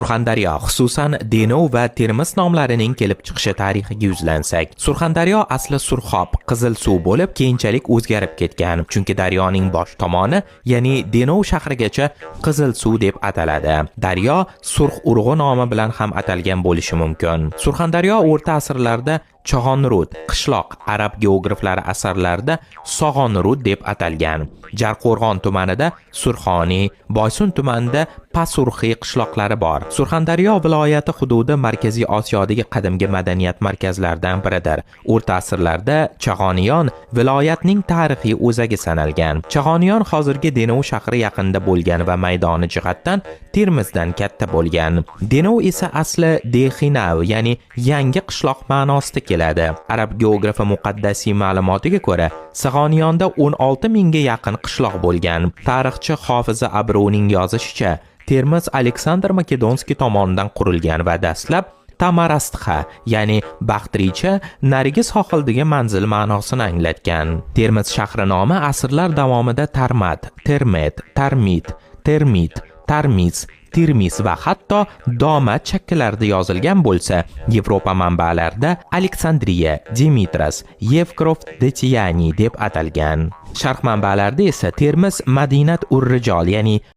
Surxondaryo, xususan Denov va Termiz nomlarining kelib chiqishi tarixiga yuzlansak, Surxondaryo asli Surxob, qizil suv bo'lib, keyinchalik o'zgarib ketgan. Chunki daryoning bosh tomoni, ya'ni Denov shahrigacha qizil suv deb ataladi. Daryo Surx urug'i nomi bilan ham atalgan bo'lishi mumkin. Surxondaryo o'rta asrlarda Chog'onrud, qishloq, arab geograflari asarlarida Sog'onrud deb atalgan. Jarqo'rg'on tumanida Surxoniy, Boysun tumanida Pasurxiy qishloqlari bor. Surxondaryo viloyati hududi Markaziy Osiyodagi qadimgi madaniyat markazlaridan biridir. O'rta asrlarda Chag'oniyon viloyatning tarixiy o'zagi sanalgan. Chag'oniyon hozirgi Denov shahri yaqinida bo'lgan va maydoni jihatdan Termizdan katta bo'lgan. Denov esa asli Dexinav, ya'ni yangi qishloq ma'nosida keladi. Arab geografi muqaddasiy ma'lumotiga ko'ra, Sig'oniyonda 16 mingga yaqin qishloq bo'lgan. Tarixchi Hofiza Abruning yozishicha, Termiz Aleksandr Makedonskiy tomonidan qurilgan va dastlab Tamarastxa, ya'ni baxtricha, narigi sohildagi manzil ma'nosini anglatgan. Termiz shahri nomi asrlar davomida Tarmat, Termet, Tarmit, Termit, Tarmiz, Tirmiz va hatto Domat shakllarida yozilgan bo'lsa, Yevropa manbalarida Aleksandriya, Dimitras, Yevgrov Detiyani deb atalgan. Sharq manbalarida esa Termiz Madinat ur-Rijol, ya'ni